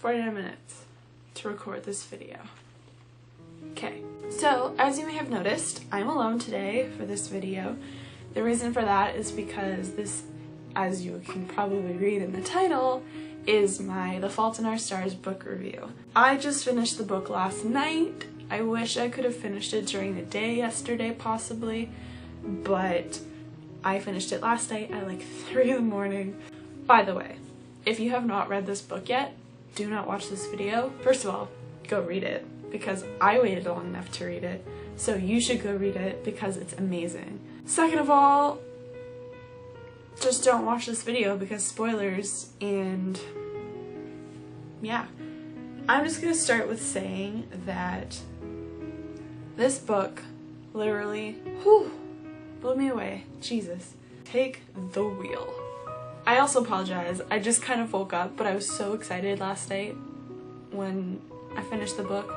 49 minutes to record this video. Okay, so as you may have noticed, I'm alone today for this video. The reason for that is because this, as you can probably read in the title, is my The Fault in Our Stars book review. I just finished the book last night. I wish I could have finished it during the day yesterday possibly, but I finished it last night at like 3 in the morning. By the way, if you have not read this book yet, do not watch this video. First of all, go read it because I waited long enough to read it, so you should go read it because it's amazing. Second of all, just don't watch this video because spoilers, and yeah. I'm just gonna start with saying that this book literally blew me away. Jesus. Take the wheel. I also apologize. I just kind of woke up, but I was so excited last night when I finished the book.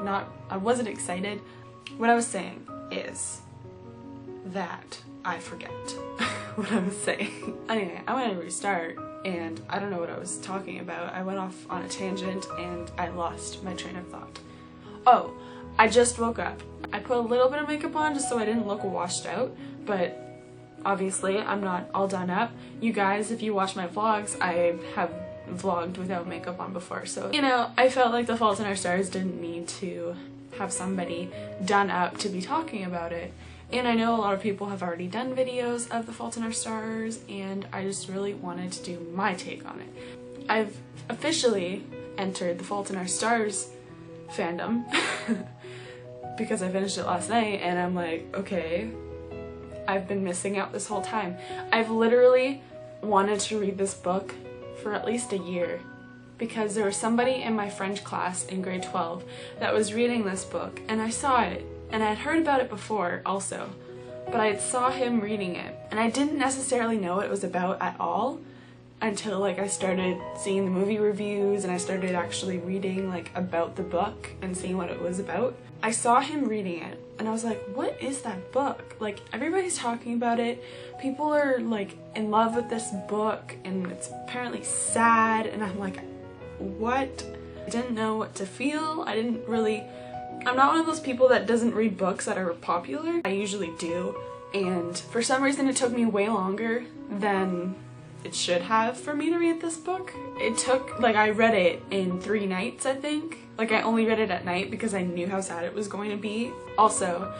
I wasn't excited. What I was saying is that I forget what I was saying. Anyway, I'm gonna restart, and I don't know what I was talking about. I went off on a tangent and I lost my train of thought. Oh, I just woke up. I put a little bit of makeup on just so I didn't look washed out, but obviously I'm not all done up. You guys, if you watch my vlogs, I have vlogged without makeup on before, so you know, I felt like The Fault in Our Stars didn't need to have somebody done up to be talking about it. And I know a lot of people have already done videos of The Fault in Our Stars, and I just really wanted to do my take on it. I've officially entered The Fault in Our Stars fandom because I finished it last night, and I'm like, okay, I've been missing out this whole time. I've literally wanted to read this book for at least a year because there was somebody in my French class in grade 12 that was reading this book, and I saw it. And I had heard about it before also, but I saw him reading it, and I didn't necessarily know what it was about at all until like I started seeing the movie reviews and I started actually reading like about the book and seeing what it was about. I saw him reading it and I was like, what is that book? Like, everybody's talking about it, people are like in love with this book, and it's apparently sad, and I'm like, what? I didn't know what to feel. I'm not one of those people that doesn't read books that are popular. I usually do, and for some reason it took me way longer than it should have for me to read this book. It took, like, I read it in 3 nights, I think. Like, I only read it at night because I knew how sad it was going to be. Also,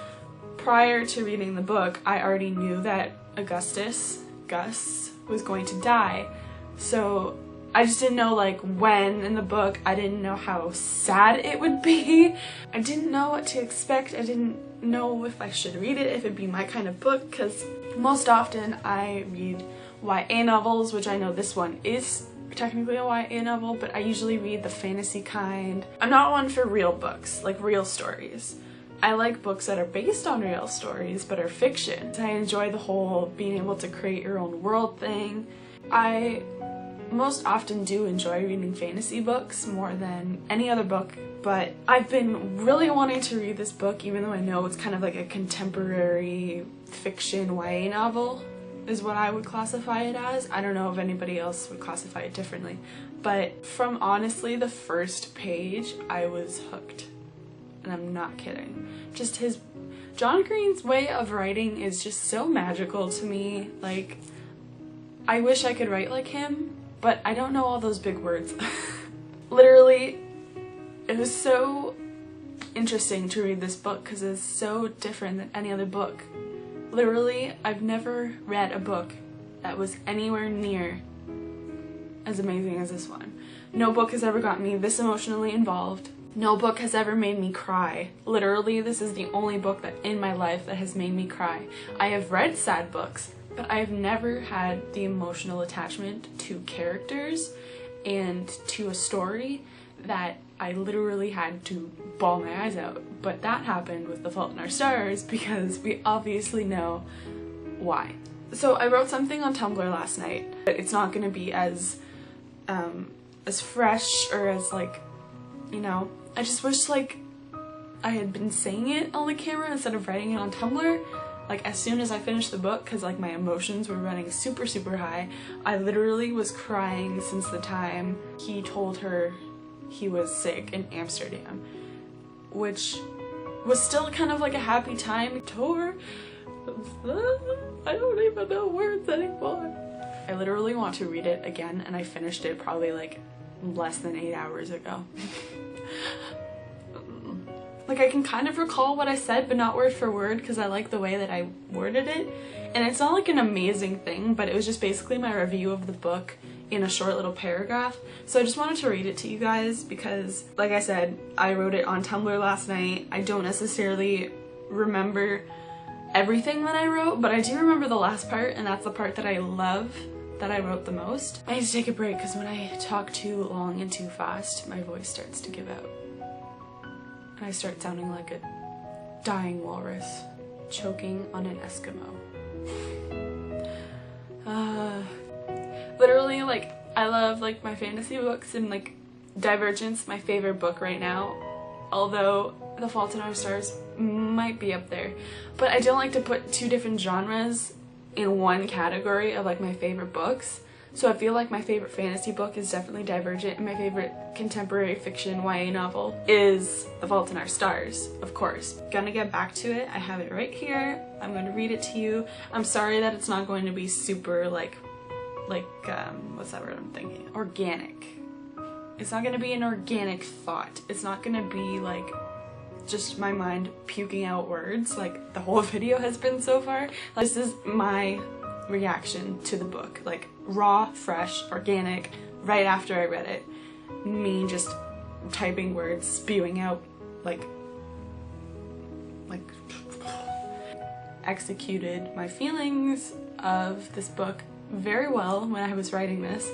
prior to reading the book, I already knew that Gus, was going to die, so I just didn't know like when in the book. I didn't know how sad it would be. I didn't know what to expect. I didn't know if I should read it, if it'd be my kind of book, because most often I read YA novels, which I know this one is technically a YA novel, but I usually read the fantasy kind. I'm not one for real books, like real stories. I like books that are based on real stories but are fiction. I enjoy the whole being able to create your own world thing. I most often do enjoy reading fantasy books more than any other book, but I've been really wanting to read this book, even though I know it's kind of like a contemporary fiction YA novel is what I would classify it as. I don't know if anybody else would classify it differently, but from honestly the first page I was hooked, and I'm not kidding. Just John Green's way of writing is just so magical to me. Like, I wish I could write like him, but I don't know all those big words. Literally, it was so interesting to read this book because it's so different than any other book. Literally, I've never read a book that was anywhere near as amazing as this one. No book has ever gotten me this emotionally involved. No book has ever made me cry. Literally, this is the only book that in my life that has made me cry. I have read sad books, but I have never had the emotional attachment to characters and to a story that I literally had to bawl my eyes out. But that happened with The Fault in Our Stars because we obviously know why. So I wrote something on Tumblr last night, but it's not gonna be as fresh or as like, you know, I just wish like I had been saying it on the camera instead of writing it on Tumblr. Like, as soon as I finished the book, because like my emotions were running super high, I literally was crying since the time he told her he was sick in Amsterdam, which was still kind of like a happy time. Tour. I don't even know words anymore. I literally want to read it again, and I finished it probably like less than 8 hours ago. Like, I can kind of recall what I said, but not word for word, because I like the way that I worded it. And it's not like an amazing thing, but it was just basically my review of the book in a short little paragraph. So I just wanted to read it to you guys because, like I said, I wrote it on Tumblr last night. I don't necessarily remember everything that I wrote, but I do remember the last part, and that's the part that I love, that I wrote the most. I need to take a break because when I talk too long and too fast, my voice starts to give out. And I start sounding like a dying walrus choking on an Eskimo. Literally, like, I love, like, my fantasy books, and, like, Divergent's my favorite book right now, although The Fault in Our Stars might be up there. But I don't like to put two different genres in one category of, like, my favorite books. So I feel like my favorite fantasy book is definitely Divergent, and my favorite contemporary fiction YA novel is The Fault in Our Stars, of course. Gonna get back to it. I have it right here. I'm going to read it to you. I'm sorry that it's not going to be super, what's that word I'm thinking? Organic. It's not gonna be an organic thought. It's not gonna be, like, just my mind puking out words like the whole video has been so far. Like, this is my reaction to the book. Like, raw, fresh, organic, right after I read it. Me just typing words, spewing out, like executed my feelings of this book very well when I was writing this,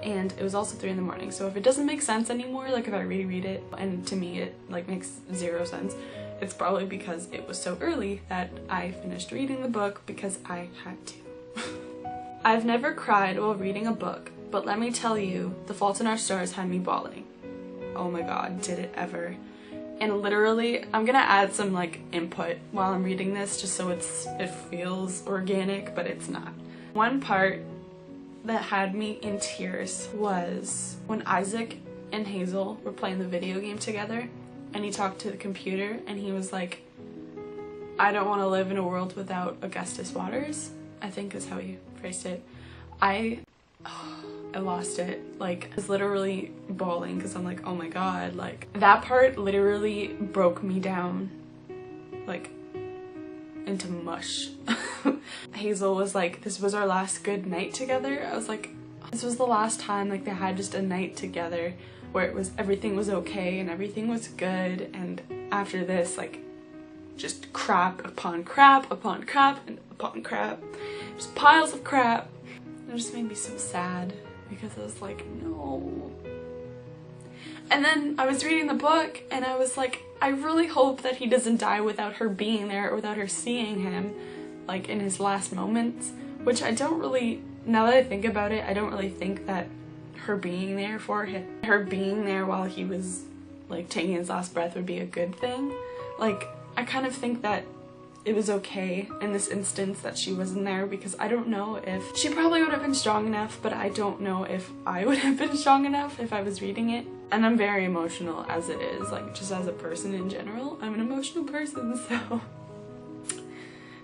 and it was also 3 in the morning, so if it doesn't make sense anymore, like if I reread it and to me it like makes 0 sense, it's probably because it was so early that I finished reading the book because I had to. I've never cried while reading a book, but let me tell you, The Fault in Our Stars had me bawling. Oh my god, did it ever. And literally, I'm gonna add some like input while I'm reading this just so it feels organic, but it's not. One part that had me in tears was when Isaac and Hazel were playing the video game together, and he talked to the computer and he was like, I don't want to live in a world without Augustus Waters, I think is how he phrased it. I lost it. Like, I was literally bawling because I'm like, oh my god, like, that part literally broke me down, like, into mush. Hazel was like, this was our last good night together. I was like, this was the last time like they had just a night together where it was everything was okay and everything was good, and after this, like, just crap upon crap upon crap and upon crap, just piles of crap. It just made me so sad because I was like, no. And then I was reading the book and I was like, I really hope that he doesn't die without her being there or without her seeing him, like, in his last moments, which I don't really, now that I think about it, I don't really think that her being there for him, her being there while he was, like, taking his last breath would be a good thing. Like, I kind of think that it was okay in this instance that she wasn't there, because I don't know if she probably would have been strong enough, but I don't know if I would have been strong enough if I was reading it. And I'm very emotional as it is, like, just as a person in general. I'm an emotional person, so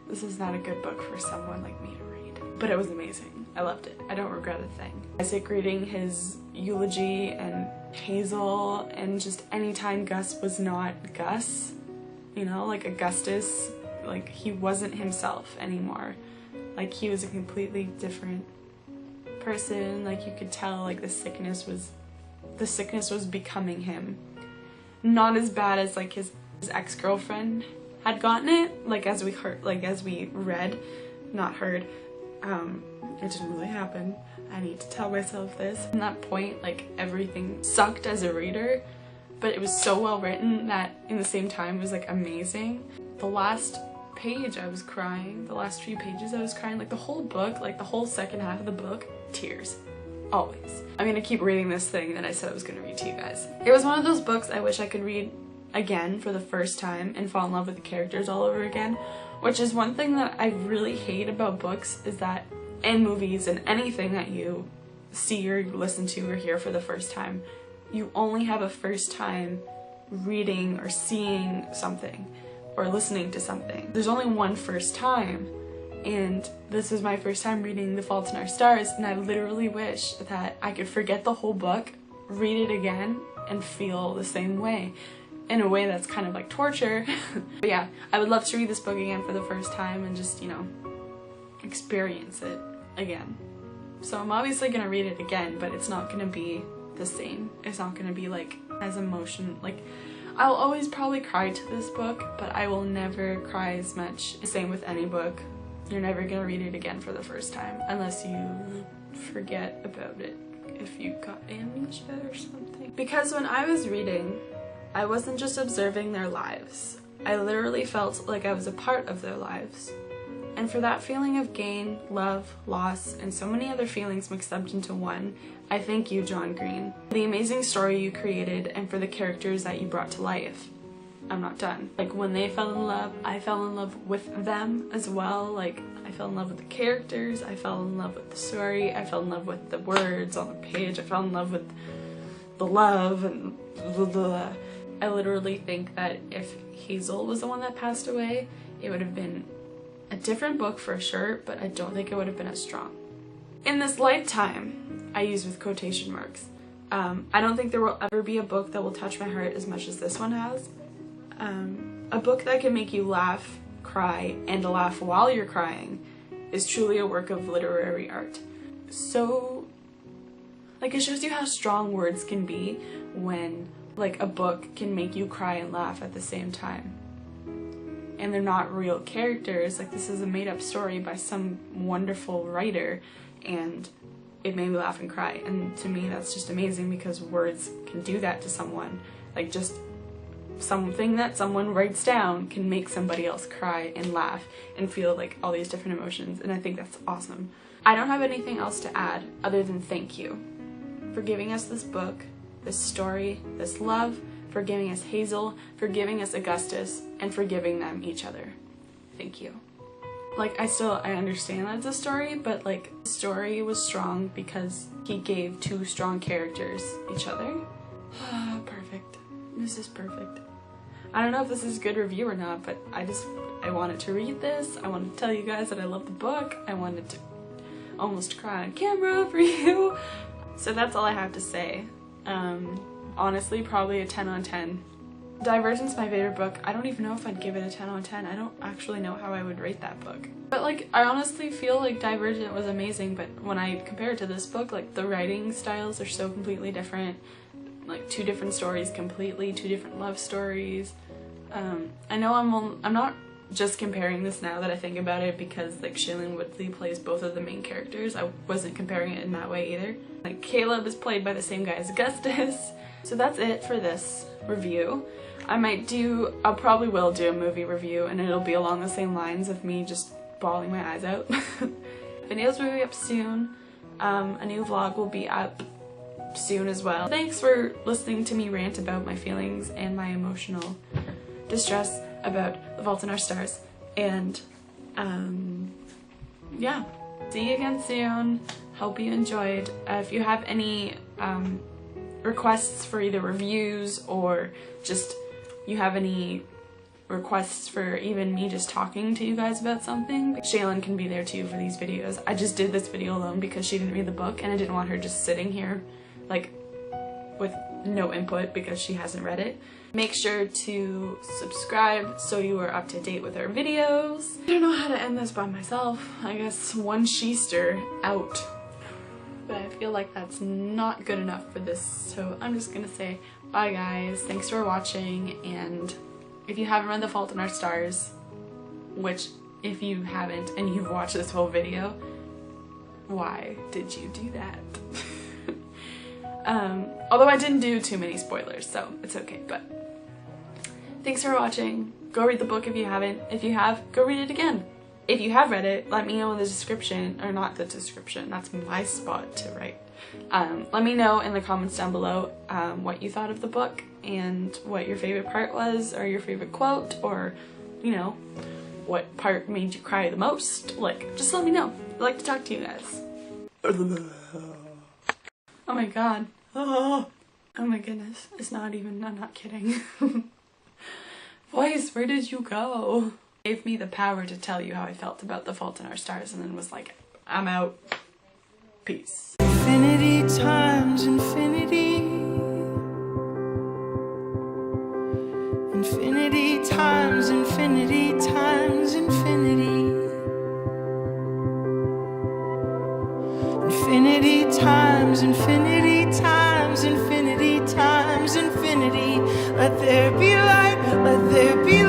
this is not a good book for someone like me to read. But it was amazing. I loved it. I don't regret a thing. Isaac reading his eulogy and Hazel, and just anytime Gus was not Gus, you know, like Augustus, like, he wasn't himself anymore. Like, he was a completely different person. Like, you could tell, like, the sickness was becoming him. Not as bad as, like, his ex-girlfriend had gotten it, like, as we heard, like, as we read, not heard. It didn't really happen. I need to tell myself this. From that point, like, everything sucked as a reader, but it was so well written that in the same time it was, like, amazing. The last page I was crying, the last few pages I was crying, like, the whole book, like, the whole second half of the book, tears. Always. I'm gonna keep reading this thing that I said I was gonna read to you guys. It was one of those books I wish I could read again for the first time and fall in love with the characters all over again, which is one thing that I really hate about books, is that in movies and anything that you see or listen to or hear for the first time, you only have a first time reading or seeing something or listening to something. There's only one first time, and this was my first time reading The Fault in Our Stars, and I literally wish that I could forget the whole book, read it again, and feel the same way. In a way that's kind of like torture. But yeah, I would love to read this book again for the first time and just, you know, experience it again. So I'm obviously gonna read it again, but it's not gonna be the same. It's not gonna be like as emotion, like I'll always probably cry to this book, but I will never cry as much. Same with any book. You're never gonna read it again for the first time unless you forget about it if you got amnesia or something. Because when I was reading, I wasn't just observing their lives. I literally felt like I was a part of their lives. And for that feeling of gain, love, loss, and so many other feelings mixed up into one, I thank you, John Green. For the amazing story you created and for the characters that you brought to life. I'm not done. Like when they fell in love, I fell in love with them as well. Like I fell in love with the characters, I fell in love with the story, I fell in love with the words on the page, I fell in love with the love and blah, blah, blah. I literally think that if Hazel was the one that passed away, it would have been a different book for sure, but I don't think it would have been as strong. In this lifetime, I use with quotation marks. I don't think there will ever be a book that will touch my heart as much as this one has. A book that can make you laugh, cry, and laugh while you're crying is truly a work of literary art. So, like, it shows you how strong words can be when like a book can make you cry and laugh at the same time. And they're not real characters, like this is a made-up story by some wonderful writer, and it made me laugh and cry. And to me that's just amazing because words can do that to someone. Like just something that someone writes down can make somebody else cry and laugh and feel like all these different emotions, and I think that's awesome. I don't have anything else to add other than thank you for giving us this book, this story, this love, for giving us Hazel, for giving us Augustus, and for giving them each other. Thank you. Like, I understand that it's a story, but like, the story was strong because he gave two strong characters each other. Perfect. This is perfect. I don't know if this is a good review or not, but I wanted to read this. I wanted to tell you guys that I love the book. I wanted to almost cry on camera for you. So that's all I have to say. Honestly, probably a 10 on 10. Divergent's my favorite book. I don't even know if I'd give it a 10 on 10. I don't actually know how I would rate that book. But like, I honestly feel like Divergent was amazing, but when I compare it to this book, like the writing styles are so completely different. Like two different stories completely, two different love stories. I know I'm not just comparing this now that I think about it because like Shailene Woodley plays both of the main characters. I wasn't comparing it in that way either. Like Caleb is played by the same guy as Augustus. So that's it for this review. I probably will do a movie review and it'll be along the same lines of me just bawling my eyes out. Videos will be up soon. A new vlog will be up soon as well. Thanks for listening to me rant about my feelings and my emotional distress about The Fault in Our Stars. And yeah, see you again soon. Hope you enjoyed. If you have any requests for either reviews or just you have any requests for even me just talking to you guys about something, Shailene can be there too for these videos. I just did this video alone because she didn't read the book and I didn't want her just sitting here like with no input because she hasn't read it. Make sure to subscribe so you are up to date with our videos. I don't know how to end this by myself. I guess one sheester out. But I feel like that's not good enough for this, so I'm just gonna say bye guys, thanks for watching, and if you haven't read The Fault in Our Stars, which if you haven't and you've watched this whole video, why did you do that? Although I didn't do too many spoilers, so it's okay, but thanks for watching. Go read the book if you haven't. If you have, go read it again. If you have read it, let me know in the description, or not the description, that's my spot to write. Let me know in the comments down below what you thought of the book and what your favorite part was, or your favorite quote, or, you know, what part made you cry the most. Like, just let me know. I'd like to talk to you guys. Oh my god. Oh my goodness, it's not even, I'm not kidding. Voice, where did you go? Gave me the power to tell you how I felt about The Fault in Our Stars and then was like, I'm out. Peace. Infinity times infinity. Infinity times infinity times infinity. Infinity times infinity times infinity times infinity. Let there be light, let there be